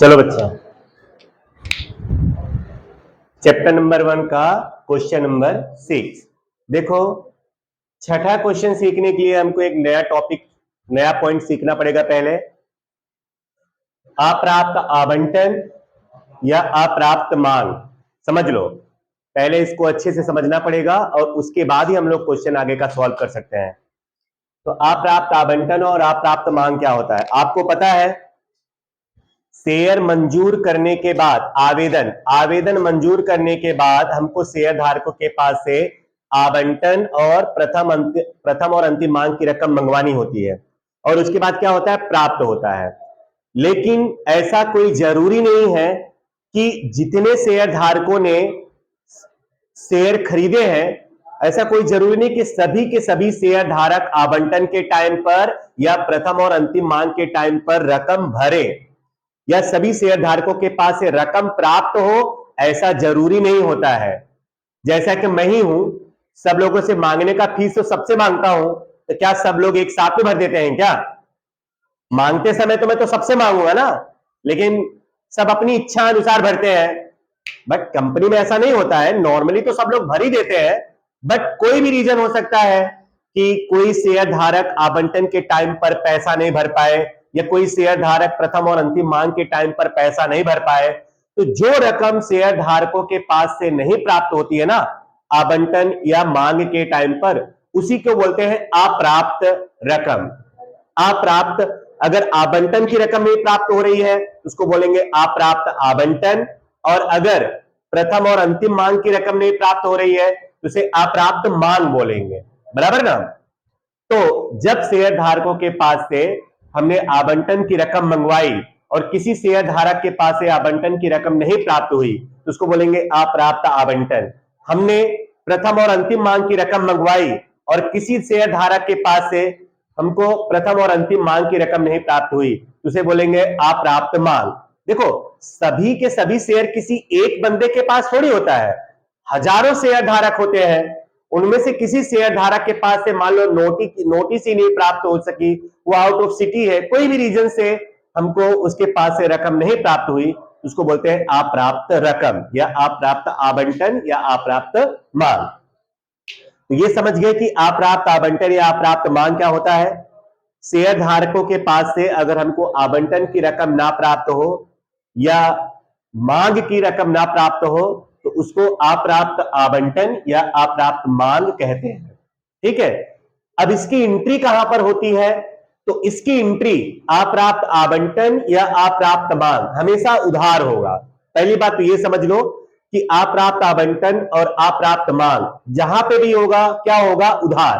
चलो बच्चा, chapter number 1 का क्वेश्चन नंबर 6 देखो। छठा क्वेश्चन सीखने के लिए हमको एक नया टॉपिक, नया पॉइंट सीखना पड़ेगा। पहले अप्राप्त आवंटन या अप्राप्त मांग समझ लो। पहले इसको अच्छे से समझना पड़ेगा और उसके बाद ही हम लोग क्वेश्चन आगे का सॉल्व कर सकते हैं। तो अप्राप्त आवंटन और अप्राप्त मांग क्या होता है आपको पता है। शेयर मंजूर करने के बाद आवेदन मंजूर करने के बाद हमको शेयर धारकों के पास से आवंटन और प्रथम और अंतिम मांग की रकम मंगवानी होती है और उसके बाद क्या होता है, प्राप्त होता है। लेकिन ऐसा कोई जरूरी नहीं है कि जितने शेयर धारकों ने शेयर खरीदे हैं, ऐसा कोई जरूरी नहीं कि सभी के सभी शेयर धारक आवंटन के टाइम पर या प्रथम और अंतिम मांग के टाइम पर रकम भरे या सभी शेयर धारकों के पास से रकम प्राप्त हो, ऐसा जरूरी नहीं होता है। जैसा कि मैं ही हूं, सब लोगों से मांगने का फीस तो सबसे मांगता हूं, तो क्या सब लोग एक साथ में भर देते हैं क्या? मांगते समय तो मैं तो सबसे मांगूंगा ना, लेकिन सब अपनी इच्छा अनुसार भरते हैं। बट कंपनी में ऐसा नहीं होता है, नॉर्मली तो सब लोग भर ही देते हैं। बट कोई भी रीजन हो सकता है कि कोई शेयर धारक आवंटन के टाइम पर पैसा नहीं भर पाए या कोई शेयर धारक प्रथम और अंतिम मांग के टाइम पर पैसा नहीं भर पाए, तो जो रकम शेयर धारकों के पास से नहीं प्राप्त होती है ना आवंटन या मांग के टाइम पर, उसी को बोलते हैं अप्राप्त रकम। अप्राप्त, अगर आवंटन की रकम नहीं प्राप्त हो रही है उसको बोलेंगे अप्राप्त आवंटन, और अगर प्रथम और अंतिम मांग की रकम नहीं प्राप्त हो रही है तो उसे अप्राप्त मांग बोलेंगे, बराबर ना। तो जब शेयर धारकों के पास से हमने आवंटन की रकम मंगवाई और किसी शेयर धारक के पास से आवंटन की रकम नहीं प्राप्त हुई तो उसको बोलेंगे अप्राप्त आवंटन। हमने प्रथम और अंतिम मांग की रकम मंगवाई और किसी शेयर धारक के पास से हमको प्रथम और अंतिम मांग की रकम नहीं प्राप्त हुई तो उसे बोलेंगे अप्राप्त मांग। देखो, सभी के सभी शेयर किसी एक बंदे के पास थोड़ी होता है, हजारों शेयर धारक होते हैं। उनमें से किसी शेयर धारक के पास से मान लो नोटिस ही नहीं प्राप्त हो सकी, वो आउट ऑफ सिटी है, कोई भी रीजन से हमको उसके पास से रकम नहीं प्राप्त हुई, उसको बोलते हैं अप्राप्त रकम या अप्राप्त आवंटन या अप्राप्त मांग। तो ये समझ गए कि अप्राप्त आवंटन या अप्राप्त मांग क्या होता है। शेयर धारकों के पास से अगर हमको आवंटन की रकम ना प्राप्त हो या मांग की रकम ना प्राप्त हो तो उसको अप्राप्त आवंटन या अप्राप्त मांग कहते हैं। ठीक है, अब इसकी एंट्री कहां पर होती है, तो इसकी एंट्री अप्राप्त आवंटन या अप्राप्त मांग हमेशा उधार होगा। पहली बात तो यह समझ लो कि अप्राप्त आवंटन और अप्राप्त मांग जहां पे भी होगा क्या होगा, उधार।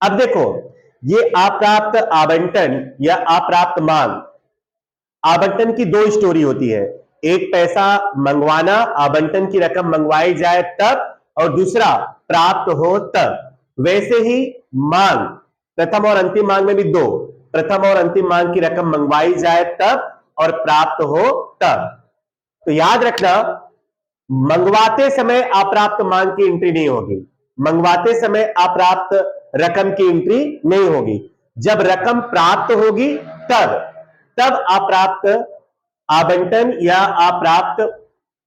अब देखो, ये अप्राप्त आवंटन या अप्राप्त मांग, आवंटन की दो स्टोरी होती है। एक पैसा मंगवाना, आवंटन की रकम मंगवाई जाए तब, और दूसरा प्राप्त हो तब। वैसे ही मांग, प्रथम और अंतिम मांग में भी दो, प्रथम और अंतिम मांग की रकम मंगवाई जाए तब और प्राप्त हो तब। तो याद रखना, मंगवाते समय अप्राप्त मांग की एंट्री नहीं होगी, मंगवाते समय अप्राप्त रकम की एंट्री नहीं होगी। जब रकम प्राप्त होगी तब तब अप्राप्त आवंटन या अप्राप्त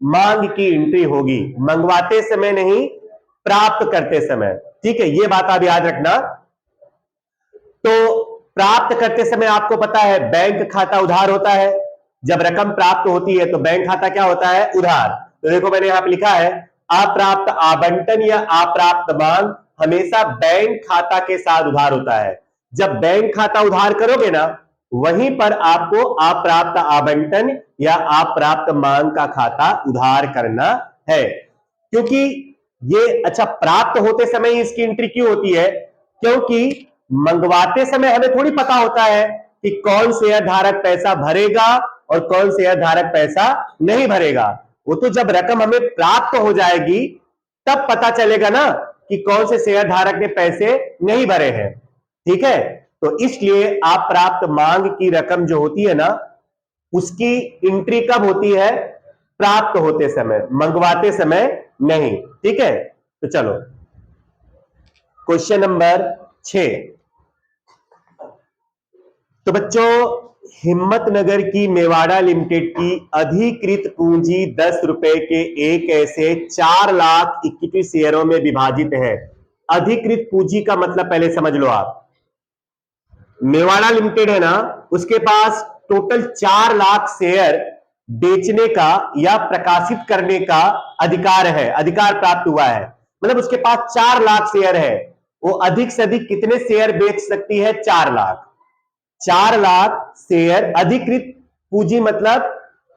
मांग की एंट्री होगी, मंगवाते समय नहीं, प्राप्त करते समय। ठीक है, यह बात आप याद रखना। तो प्राप्त करते समय आपको पता है बैंक खाता उधार होता है, जब रकम प्राप्त होती है तो बैंक खाता क्या होता है, उधार। तो देखो मैंने यहां पे लिखा है अप्राप्त आवंटन या अप्राप्त मांग हमेशा बैंक खाता के साथ उधार होता है। जब बैंक खाता उधार करोगे ना, वहीं पर आपको अप्राप्त आवंटन या अप्राप्त मांग का खाता उधार करना है। क्योंकि ये अच्छा, प्राप्त होते समय इसकी एंट्री क्यों होती है, क्योंकि मंगवाते समय हमें थोड़ी पता होता है कि कौन शेयर धारक पैसा भरेगा और कौन शेयर धारक पैसा नहीं भरेगा। वो तो जब रकम हमें प्राप्त हो जाएगी तब पता चलेगा ना कि कौन से शेयर धारक ने पैसे नहीं भरे हैं। ठीक है, तो इसलिए अप्राप्त मांग की रकम जो होती है ना, उसकी एंट्री कब होती है, प्राप्त होते समय, मंगवाते समय नहीं। ठीक है, तो चलो क्वेश्चन नंबर 6। तो बच्चों, हिम्मतनगर की मेवाड़ा लिमिटेड की अधिकृत पूंजी 10 रुपए के एक ऐसे 4 लाख इक्विटी शेयरों में विभाजित है। अधिकृत पूंजी का मतलब पहले समझ लो आप। मेवाड़ा लिमिटेड है ना, उसके पास टोटल 4 लाख शेयर बेचने का या प्रकाशित करने का अधिकार है, अधिकार प्राप्त हुआ है। मतलब उसके पास 4 लाख शेयर है, वो अधिक से अधिक कितने शेयर बेच सकती है? 4 लाख। 4 लाख शेयर, अधिकृत पूंजी मतलब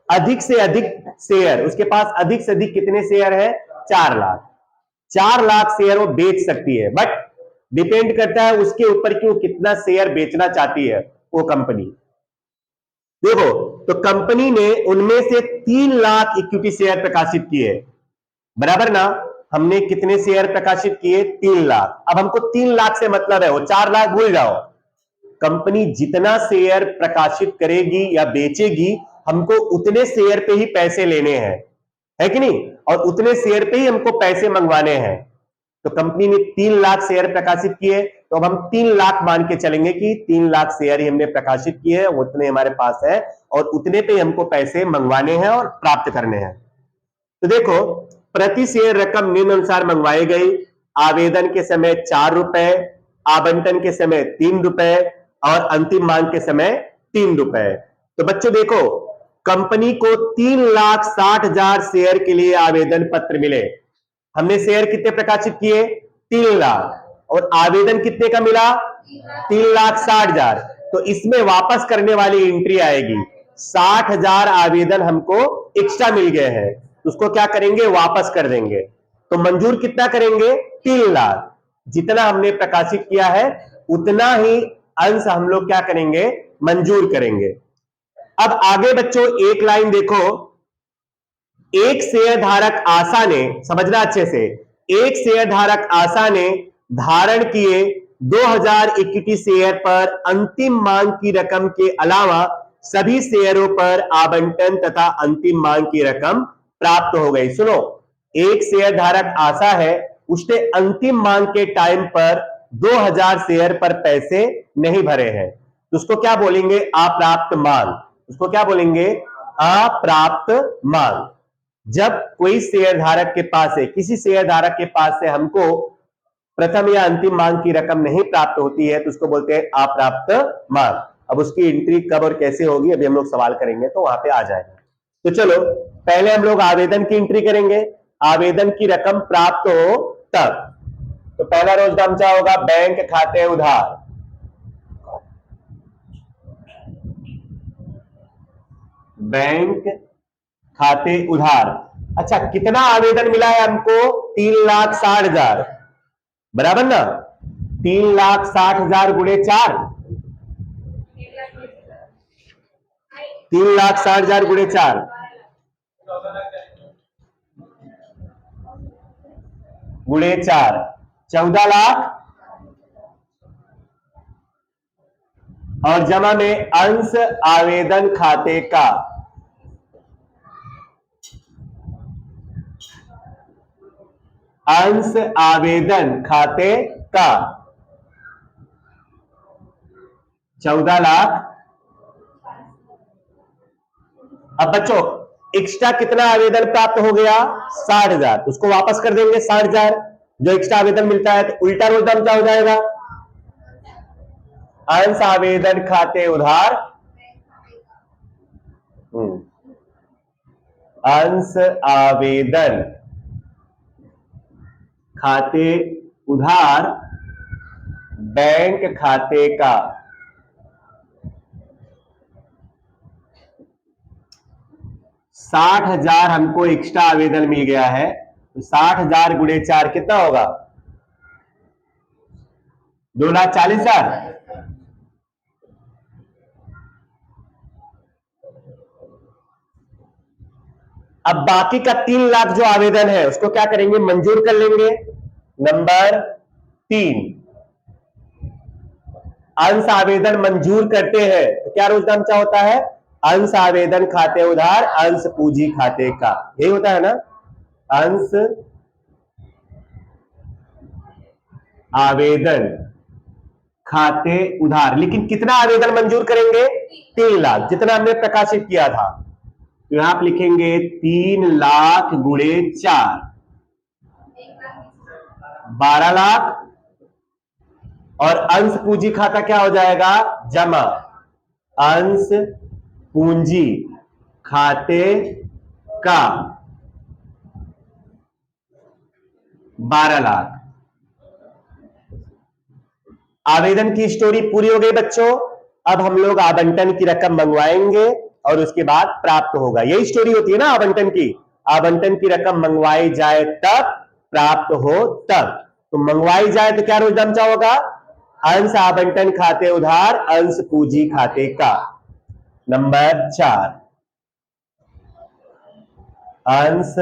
अधिक से अधिक शेयर, उसके पास अधिक से अधिक कितने शेयर है? 4 लाख। 4 लाख शेयर वो बेच सकती है, बट डिपेंड करता है उसके ऊपर कि वो कितना शेयर बेचना चाहती है वो कंपनी। देखो, तो कंपनी ने उनमें से 3 लाख इक्विटी शेयर प्रकाशित किए, बराबर ना? हमने कितने शेयर प्रकाशित किए? 3 लाख। अब हमको 3 लाख से मतलब है, वो 4 लाख भूल जाओ। कंपनी जितना शेयर प्रकाशित करेगी या बेचेगी, हमको उतने शेयर पे ही पैसे लेने हैं, है कि नहीं? और उतने शेयर पे ही हमको पैसे मंगवाने हैं। तो कंपनी ने 3 लाख शेयर प्रकाशित किए, तो अब हम 3 लाख मान के चलेंगे कि 3 लाख शेयर ही हमने प्रकाशित किए हैं, उतने हमारे पास है और उतने पे हमको पैसे मंगवाने हैं और प्राप्त करने हैं। तो देखो, प्रति शेयर रकम निम्नानुसार मंगवाई गई। आवेदन के समय 4 रुपए, आवंटन के समय 3 रुपए और अंतिम मांग के समय 3 रुपए। तो बच्चों देखो, कंपनी को 3,60,000 शेयर के लिए आवेदन पत्र मिले। हमने शेयर कितने प्रकाशित किए? 3 लाख। और आवेदन कितने का मिला? 3,60,000। तो इसमें वापस करने वाली एंट्री आएगी। 60,000 आवेदन हमको एक्स्ट्रा मिल गए हैं, उसको क्या करेंगे? वापस कर देंगे। तो मंजूर कितना करेंगे? 3 लाख। जितना हमने प्रकाशित किया है उतना ही अंश हम लोग क्या करेंगे? मंजूर करेंगे। अब आगे बच्चों एक लाइन देखो, एक शेयर धारक आशा ने, समझना अच्छे से, एक शेयर धारक आशा ने धारण किए 2000 इक्विटी शेयर पर अंतिम मांग की रकम के अलावा सभी शेयरों पर आवंटन तथा अंतिम मांग की रकम प्राप्त हो गई। सुनो, एक शेयर धारक आशा है, उसने अंतिम मांग के टाइम पर 2000 शेयर पर पैसे नहीं भरे हैं, तो उसको क्या बोलेंगे? अप्राप्त मांग। उसको क्या बोलेंगे? अप्राप्त मांग। जब कोई शेयर धारक के पास है, किसी शेयर धारक के पास से हमको प्रथम या अंतिम मांग की रकम नहीं प्राप्त होती है, तो उसको बोलते हैं अप्राप्त मांग। अब उसकी एंट्री कब और कैसे होगी अभी हम लोग सवाल करेंगे तो वहां पे आ जाएगा। तो चलो, पहले हम लोग आवेदन की एंट्री करेंगे। आवेदन की रकम प्राप्त हो तब, तो पहला रोज दामचा होगा बैंक खाते उधार। बैंक खाते उधार। अच्छा, कितना आवेदन मिला है हमको? 3,60,000, बराबर ना? 3,60,000 गुणे 4, 3,60,000 गुणे 4, गुणे 4, 14 लाख। और जमा में अंश आवेदन खाते का, अंश आवेदन खाते का 14 लाख। अब बच्चों, एक्स्ट्रा कितना आवेदन प्राप्त हो गया? 60,000। उसको वापस कर देंगे 60,000, जो एक्स्ट्रा आवेदन मिलता है। तो उल्टा रोल दाम क्या हो जाएगा? अंश आवेदन खाते उधार, अंश आवेदन खाते उधार बैंक खाते का 60,000 हमको एक्स्ट्रा आवेदन मिल गया है, तो 60,000 गुणे 4 कितना होगा? 2,40,000। अब बाकी का 3 लाख जो आवेदन है उसको क्या करेंगे? मंजूर कर लेंगे। नंबर 3, अंश आवेदन मंजूर करते हैं तो क्या रोजनामचा होता है? अंश आवेदन खाते उधार अंश पूंजी खाते का, यही होता है ना? अंश आवेदन खाते उधार। लेकिन कितना आवेदन मंजूर करेंगे? 3 लाख, जितना हमने प्रकाशित किया था। तो यहां आप लिखेंगे 3 लाख गुणे 4, 12 लाख। और अंश पूंजी खाता क्या हो जाएगा? जमा। अंश पूंजी खाते का 12 लाख। आवेदन की स्टोरी पूरी हो गई बच्चों। अब हम लोग आवंटन की रकम मंगवाएंगे और उसके बाद प्राप्त होगा। यही स्टोरी होती है ना आवंटन की। आवंटन की रकम मंगवाई जाए तब, प्राप्त हो तब। तो मंगवाई जाए तो क्या रोजनामचा होगा? अंश आवंटन खाते उधार, अंश पूंजी खाते का। नंबर 4, अंश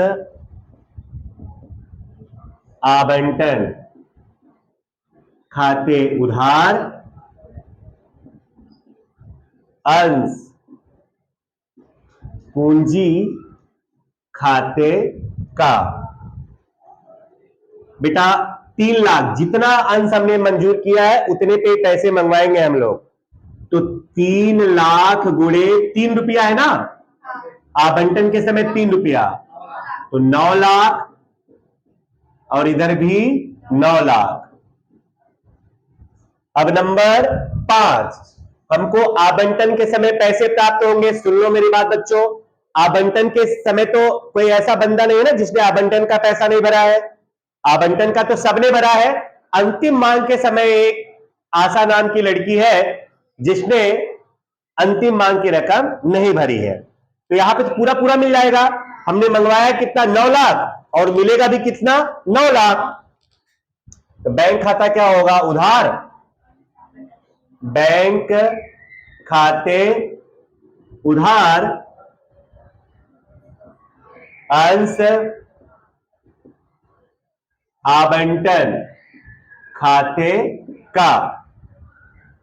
आवंटन खाते उधार, अंश पूंजी खाते का। बेटा 3 लाख, जितना अंश हमने मंजूर किया है उतने पे पैसे मंगवाएंगे हम लोग। तो 3 लाख गुणे 3 रुपया है ना, आवंटन के समय 3 रुपया, तो 9 लाख। और इधर भी 9 लाख। अब नंबर 5, हमको आवंटन के समय पैसे प्राप्त होंगे। सुन लो मेरी बात बच्चों, आवंटन के समय तो कोई ऐसा बंदा नहीं है ना जिसने आवंटन का पैसा नहीं भरा है। आवंटन का तो सबने भरा है। अंतिम मांग के समय एक आशा नाम की लड़की है जिसने अंतिम मांग की रकम नहीं भरी है। तो यहां पे तो पूरा पूरा मिल जाएगा। हमने मंगवाया कितना? 9 लाख, और मिलेगा भी कितना? 9 लाख। तो बैंक खाता क्या होगा? उधार। बैंक खाते उधार, अंश आवंटन खाते का,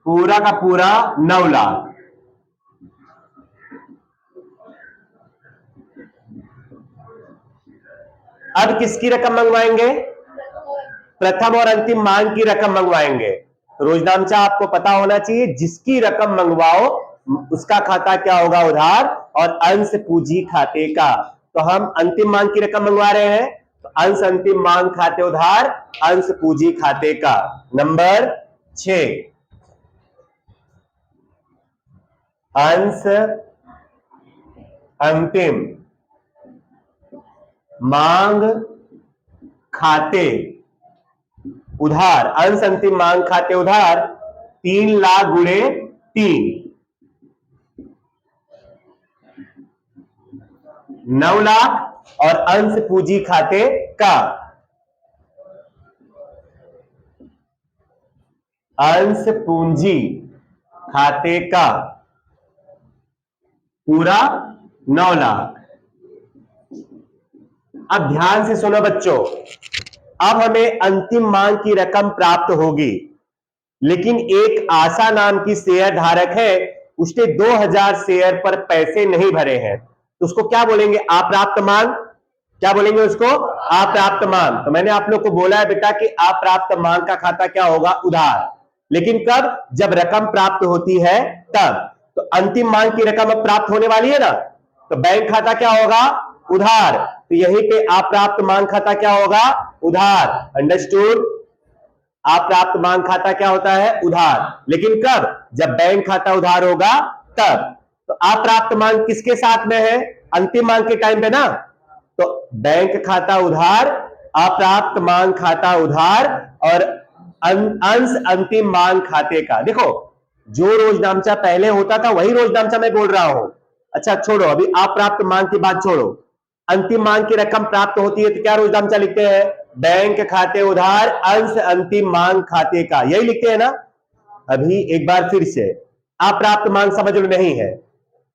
पूरा का पूरा 9 लाख। अब किसकी रकम मंगवाएंगे? प्रथम और अंतिम मांग की रकम मंगवाएंगे। रोजनामचा आपको पता होना चाहिए, जिसकी रकम मंगवाओ उसका खाता क्या होगा? उधार, और अंश पूंजी खाते का। तो हम अंतिम मांग की रकम मंगवा रहे हैं, तो अंश अंतिम मांग खाते उधार, अंश पूंजी खाते का। नंबर 6, अंश अंतिम मांग खाते उधार, अंश अंतिम मांग खाते उधार 3 लाख गुणे 3, 9 लाख। और अंश पूंजी खाते का, अंश पूंजी खाते का पूरा 9 लाख। अब ध्यान से सुनो बच्चों, अब हमें अंतिम मांग की रकम प्राप्त होगी, लेकिन एक आशा नाम की शेयर धारक है, उसने 2000 शेयर पर पैसे नहीं भरे हैं। तो उसको क्या बोलेंगे? अप्राप्त मांग। क्या बोलेंगे उसको? अप्राप्त मांग। तो मैंने आप लोग को बोला है बेटा कि अप्राप्त मांग का खाता क्या होगा? उधार। लेकिन कब? जब रकम प्राप्त होती है तब। तो अंतिम मांग की रकम अब प्राप्त होने वाली है ना, तो बैंक खाता क्या होगा? उधार। तो यहीं पे अप्राप्त मांग खाता क्या होगा? उधार। अंडरस्टूड? अप्राप्त मांग खाता क्या होता है? उधार। लेकिन कब? जब बैंक खाता उधार होगा तब। तो अप्राप्त मांग किसके साथ में है? अंतिम मांग के टाइम पे ना। तो बैंक खाता उधार, अप्राप्त मांग खाता उधार, और अंश अंतिम मांग खाते का। देखो, जो रोजनामचा पहले होता था वही रोजनामचा मैं बोल रहा हूं। अच्छा छोड़ो, अभी अप्राप्त मांग की बात छोड़ो। अंतिम मांग की रकम प्राप्त होती है तो क्या रोजनामचा लिखते हैं? बैंक खाते उधार, अंश अंतिम मांग खाते का। यही लिखते हैं ना। अभी एक बार फिर से, अप्राप्त मांग समझ लो नहीं है,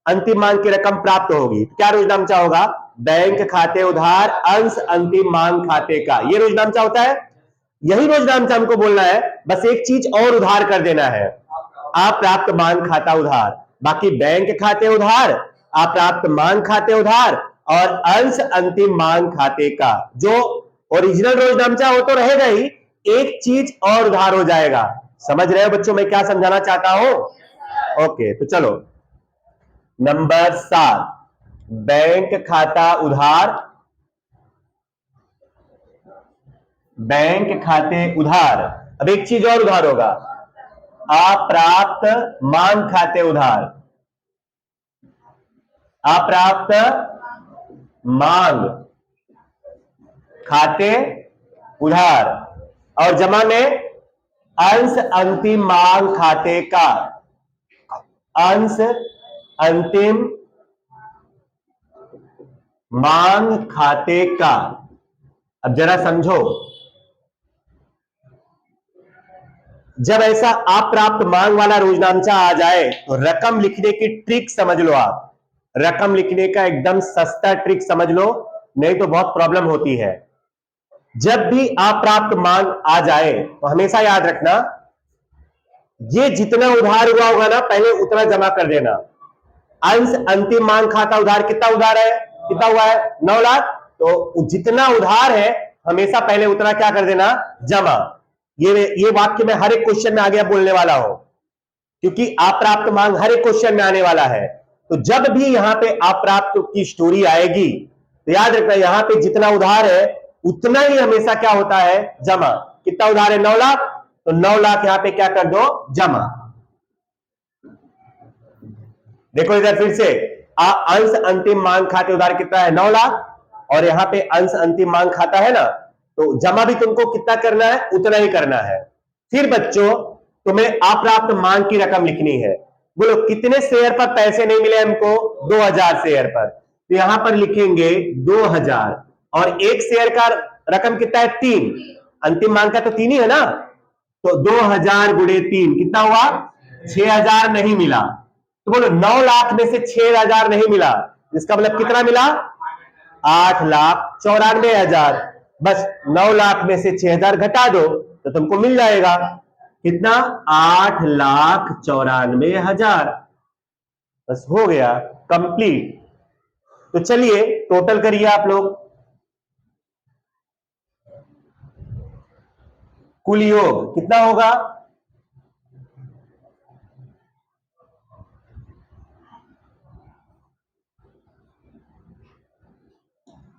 अंतिम मांग की रकम प्राप्त होगी, क्या रोजनामचा होगा? बैंक खाते उधार, अंश अंतिम मांग खाते का। ये रोजनामचा होता है। यही रोजनामचा हमको बोलना है, बस एक चीज और उधार कर देना है, अप्राप्त मांग खाता उधार। बाकी बैंक खाते उधार, अप्राप्त मांग खाते उधार, और अंश अंतिम मांग खाते का। जो ओरिजिनल रोजनामचा हो तो रहेगा ही, एक चीज और उधार हो जाएगा, समझ रहे हो बच्चों मैं क्या समझाना चाहता हूं? ओके, तो चलो नंबर 7, बैंक खाता उधार, बैंक खाते उधार। अब एक चीज और उधार होगा, अप्राप्त मांग खाते उधार, अप्राप्त मांग खाते उधार, और जमा में अंश अंतिम मांग खाते का, अंश अंतिम मांग खाते का। अब जरा समझो, जब ऐसा अप्राप्त मांग वाला रोजनामचा आ जाए तो रकम लिखने की ट्रिक समझ लो। आप रकम लिखने का एकदम सस्ता ट्रिक समझ लो, नहीं तो बहुत प्रॉब्लम होती है। जब भी अप्राप्त मांग आ जाए तो हमेशा याद रखना, ये जितना उधार हुआ होगा ना पहले उतना जमा कर देना। अंश अंतिम मांग खाता उधार कितना उधार है, कितना हुआ है 9 लाख, तो जितना उधार है हमेशा पहले उतना क्या कर देना, जमा। ये वाक्य में हर एक क्वेश्चन में आगे बोलने वाला हूं, क्योंकि अप्राप्त मांग हर एक क्वेश्चन में आने वाला है। तो जब भी यहां पे अप्राप्त की स्टोरी आएगी तो याद रखना, यहां पे जितना उधार है उतना ही हमेशा क्या होता है, जमा। कितना उधार है 9 लाख, तो 9 लाख यहां पे क्या कर दो, जमा। देखो इधर फिर से अंश अंतिम मांग खाते उधार कितना है 9 लाख, और यहां पे अंश अंतिम मांग खाता है ना, तो जमा भी तुमको कितना करना है, उतना ही करना है। फिर बच्चों तुम्हें अप्राप्त मांग की रकम लिखनी है। बोलो कितने शेयर पर पैसे नहीं मिले हमको, 2000 शेयर पर, तो यहां पर लिखेंगे 2000, और एक शेयर का रकम कितना है 3, अंतिम मांग का तो 3 ही है ना, तो 2000 गुणे 3 कितना हुआ, 6000 नहीं मिला। तो बोलो 9 लाख में से 6000 नहीं मिला, इसका मतलब कितना मिला, 8,94,000। बस 9 लाख में से 6000 घटा दो तो तुमको मिल जाएगा कितना, 8,94,000। बस हो गया कंप्लीट। तो चलिए टोटल करिए आप लोग, कुल योग कितना होगा,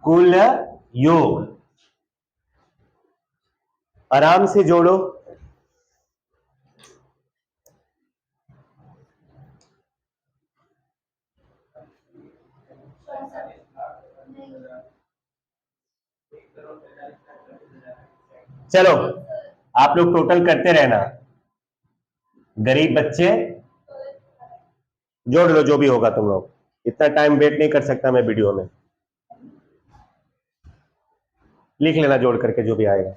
कुल योग आराम से जोड़ो। चलो आप लोग टोटल करते रहना, गरीब बच्चे जोड़ लो जो भी होगा तुम लोग, इतना टाइम वेट नहीं कर सकता मैं वीडियो में, लिख लेना जोड़ करके जो भी आएगा।